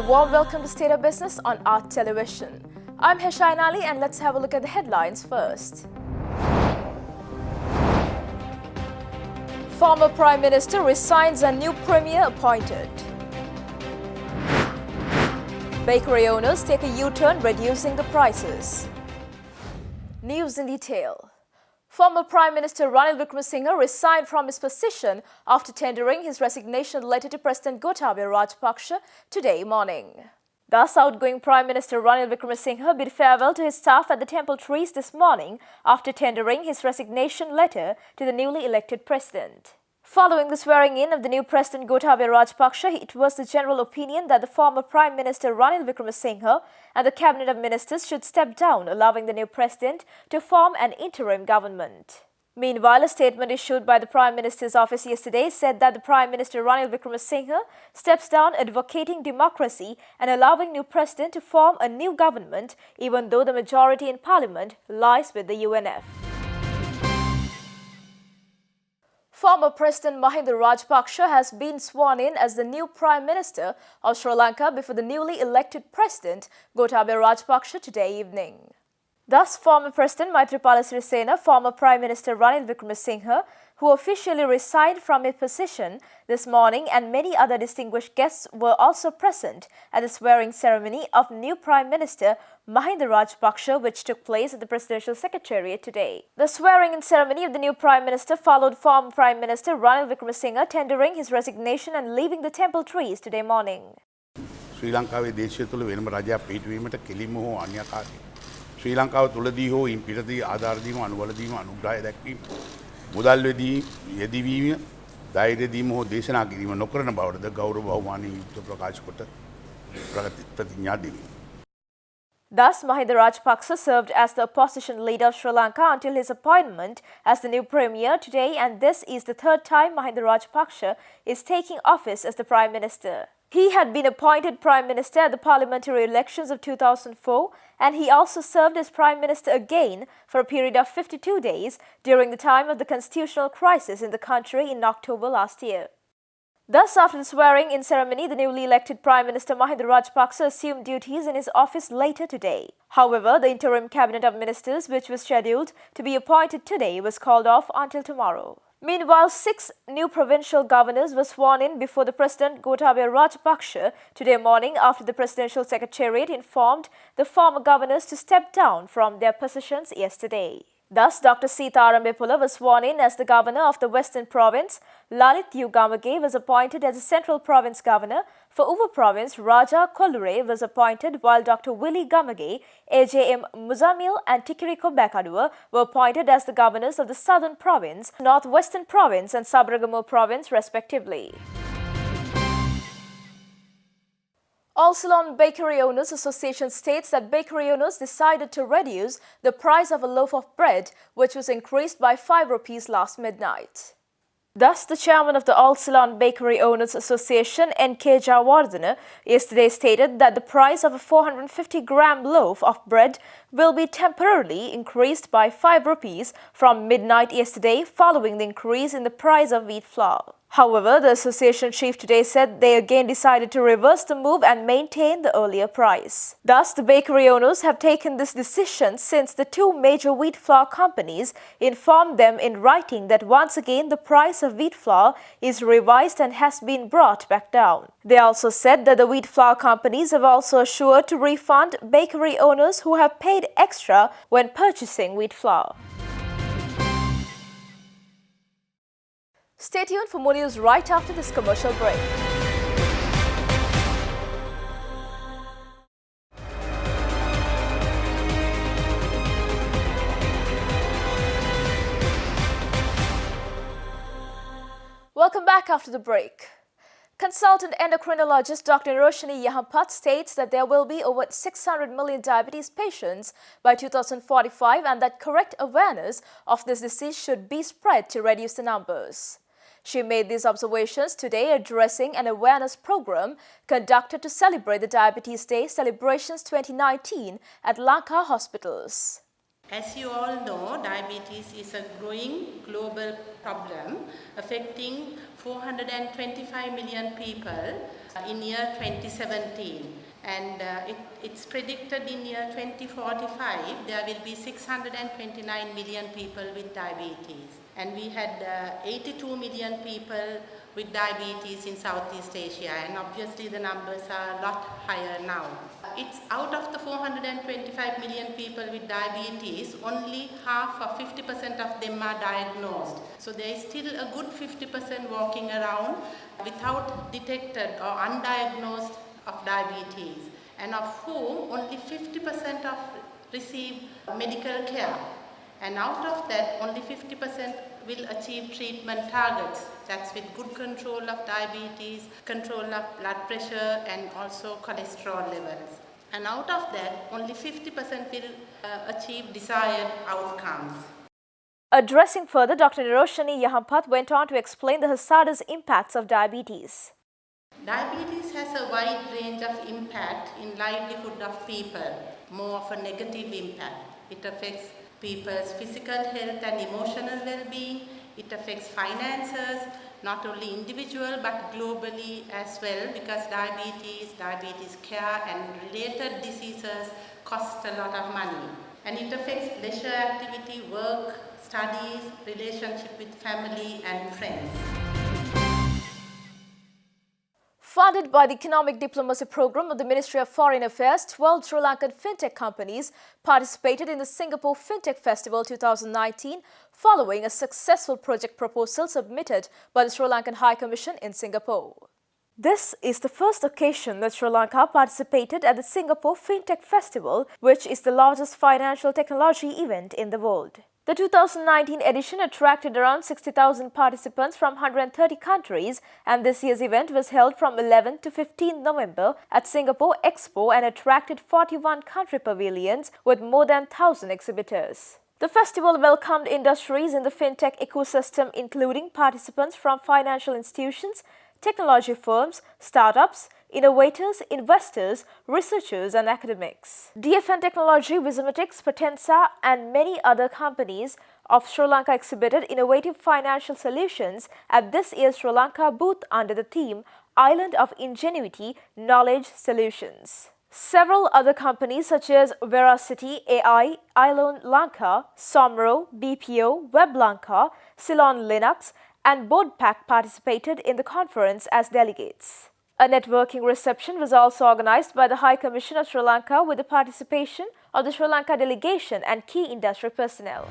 warm welcome to State of Business on Art Television. I'm Heshain Ali and let's have a look at the headlines first. Former Prime Minister resigns and new Premier appointed. Bakery owners take a U-turn reducing the prices. News in detail. Former Prime Minister Ranil Wickremesinghe resigned from his position after tendering his resignation letter to President Gotabaya Rajapaksa today morning. Thus, outgoing Prime Minister Ranil Wickremesinghe bid farewell to his staff at the Temple Trees this morning after tendering his resignation letter to the newly elected president. Following the swearing-in of the new President Gotabaya Rajapaksa, it was the general opinion that the former Prime Minister Ranil Wickremesinghe and the Cabinet of Ministers should step down, allowing the new President to form an interim government. Meanwhile, a statement issued by the Prime Minister's office yesterday said that the Prime Minister Ranil Wickremesinghe steps down advocating democracy and allowing new President to form a new government, even though the majority in Parliament lies with the UNF. Former President Mahinda Rajapaksa has been sworn in as the new Prime Minister of Sri Lanka before the newly elected President Gotabaya Rajapaksa today evening. Thus, former President Maithripala Sirisena, former Prime Minister Ranil Wickremesinghe, who officially resigned from his position this morning, and many other distinguished guests were also present at the swearing ceremony of new Prime Minister Mahinda Rajapaksa, which took place at the Presidential Secretariat today. The swearing-in ceremony of the new Prime Minister followed former Prime Minister Ranil Wickremesinghe tendering his resignation and leaving the Temple Trees today morning. Sri Lankaවේ දේශය තුළ වෙනම රජයක් පිහිටුවීමට කෙලින්ම හෝ අන්‍යකාරී ශ්‍රී ලංකාව තුළදී හෝ ඉන් පිටදී ආධාර දීම අනුබල දීම අනුග්‍රහය දැක්වීම මුදල් යෙදවීම ධෛර්ය දීම හෝ දේශනා කිරීම නොකරන බවටද ගෞරව බහුමානයෙන් යුක්ත ප්‍රකාශ කොට ප්‍රතිඥා දෙමි. Thus, Mahinda Rajapaksa served as the opposition leader of Sri Lanka until his appointment as the new premier today, and this is the third time Mahinda Rajapaksa is taking office as the Prime Minister. He had been appointed Prime Minister at the parliamentary elections of 2004, and he also served as Prime Minister again for a period of 52 days during the time of the constitutional crisis in the country in October last year. Thus, after the swearing-in ceremony, the newly elected Prime Minister Mahinda Rajapaksa assumed duties in his office later today. However, the interim Cabinet of Ministers, which was scheduled to be appointed today, was called off until tomorrow. Meanwhile, 6 new provincial governors were sworn in before the President Gotabaya Rajapaksa today morning after the Presidential Secretariat informed the former governors to step down from their positions yesterday. Thus, Dr. Sitaram Bepula was sworn in as the governor of the Western Province. Lalit U. Gamage was appointed as the Central Province governor. For Uva Province, Raja Kollure was appointed, while Dr. Willie Gamage, AJM Muzamil and Tikiriko Bakadua were appointed as the governors of the Southern Province, Northwestern Province and Sabaragamuwa Province respectively. All Ceylon Bakery Owners Association states that bakery owners decided to reduce the price of a loaf of bread, which was increased by 5 rupees last midnight. Thus, the chairman of the All Ceylon Bakery Owners Association, N.K. Jawardena, yesterday stated that the price of a 450-gram loaf of bread will be temporarily increased by 5 rupees from midnight yesterday following the increase in the price of wheat flour. However, the association chief today said they again decided to reverse the move and maintain the earlier price. Thus, the bakery owners have taken this decision since the 2 major wheat flour companies informed them in writing that once again the price of wheat flour is revised and has been brought back down. They also said that the wheat flour companies have also assured to refund bakery owners who have paid extra when purchasing wheat flour. Stay tuned for more news right after this commercial break. Welcome back after the break. Consultant endocrinologist Dr. Roshni Yahampat states that there will be over 600 million diabetes patients by 2045 and that correct awareness of this disease should be spread to reduce the numbers. She made these observations today addressing an awareness program conducted to celebrate the Diabetes Day Celebrations 2019 at Lanka hospitals. As you all know, diabetes is a growing global problem affecting 425 million people in year 2017. And it's predicted in year 2045 there will be 629 million people with diabetes. And we had 82 million people with diabetes in Southeast Asia, and obviously the numbers are a lot higher now. It's out of the 425 million people with diabetes, only half or 50% of them are diagnosed. So there is still a good 50% walking around without detected or undiagnosed of diabetes, and of whom only 50% of receive medical care. And out of that, only 50% will achieve treatment targets. That's with good control of diabetes, control of blood pressure, and also cholesterol levels. And out of that, only 50% will achieve desired outcomes. Addressing further, Dr. Niroshani Yahampat went on to explain the hazardous impacts of diabetes. Diabetes has a wide range of impact in livelihood of people, more of a negative impact. It affects people's physical health and emotional well-being. It affects finances, not only individual but globally as well, because diabetes care and related diseases cost a lot of money. And it affects leisure activity, work, studies, relationship with family and friends. Funded by the Economic Diplomacy Program of the Ministry of Foreign Affairs, 12 Sri Lankan FinTech companies participated in the Singapore FinTech Festival 2019 following a successful project proposal submitted by the Sri Lankan High Commission in Singapore. This is the first occasion that Sri Lanka participated at the Singapore FinTech Festival, which is the largest financial technology event in the world. The 2019 edition attracted around 60,000 participants from 130 countries, and this year's event was held from 11 to 15 November at Singapore Expo and attracted 41 country pavilions with more than 1,000 exhibitors. The festival welcomed industries in the fintech ecosystem, including participants from financial institutions, technology firms, startups, innovators, investors, researchers and academics. DFN Technology, Wismatics, Potenza and many other companies of Sri Lanka exhibited innovative financial solutions at this year's Sri Lanka booth under the theme Island of Ingenuity, Knowledge Solutions. Several other companies such as Veracity, AI, iLoan Lanka, Somro, BPO, Web Lanka, Ceylon Linux and BoardPack participated in the conference as delegates. A networking reception was also organized by the High Commission of Sri Lanka with the participation of the Sri Lanka delegation and key industry personnel.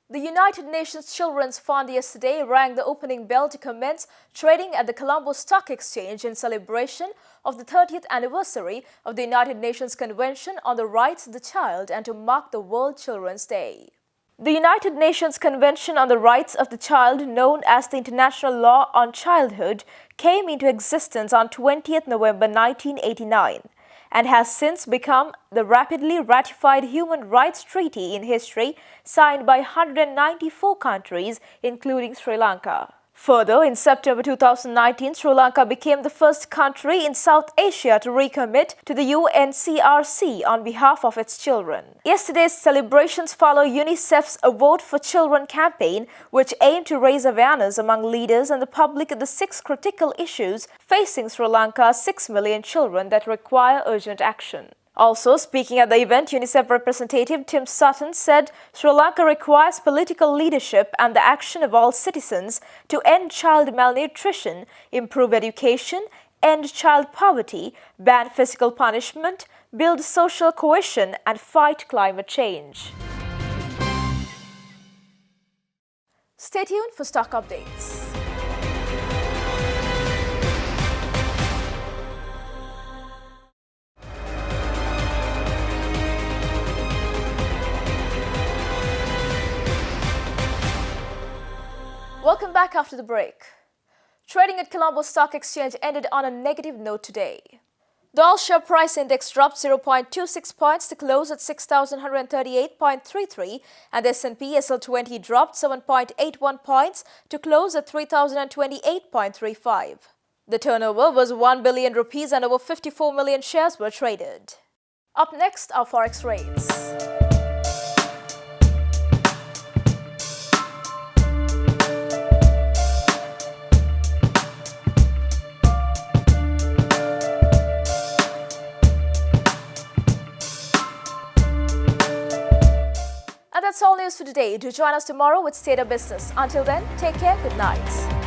The United Nations Children's Fund yesterday rang the opening bell to commence trading at the Colombo Stock Exchange in celebration of the 30th anniversary of the United Nations Convention on the Rights of the Child and to mark the World Children's Day. The United Nations Convention on the Rights of the Child, known as the International Law on Childhood, came into existence on 20th November 1989 and has since become the rapidly ratified human rights treaty in history signed by 194 countries, including Sri Lanka. Further, in September 2019, Sri Lanka became the first country in South Asia to recommit to the UNCRC on behalf of its children. Yesterday's celebrations follow UNICEF's A Vote for Children campaign, which aimed to raise awareness among leaders and the public of the 6 critical issues facing Sri Lanka's 6 million children that require urgent action. Also, speaking at the event, UNICEF representative Tim Sutton said Sri Lanka requires political leadership and the action of all citizens to end child malnutrition, improve education, end child poverty, ban physical punishment, build social cohesion, and fight climate change. Stay tuned for stock updates. Welcome back after the break. Trading at Colombo Stock Exchange ended on a negative note today. The all-share price index dropped 0.26 points to close at 6,138.33 and the S&P SL20 dropped 7.81 points to close at 3,028.35. The turnover was 1 billion rupees and over 54 million shares were traded. Up next are forex rates. that's all news for today. Do join us tomorrow with State of Business. Until then, take care. Good night.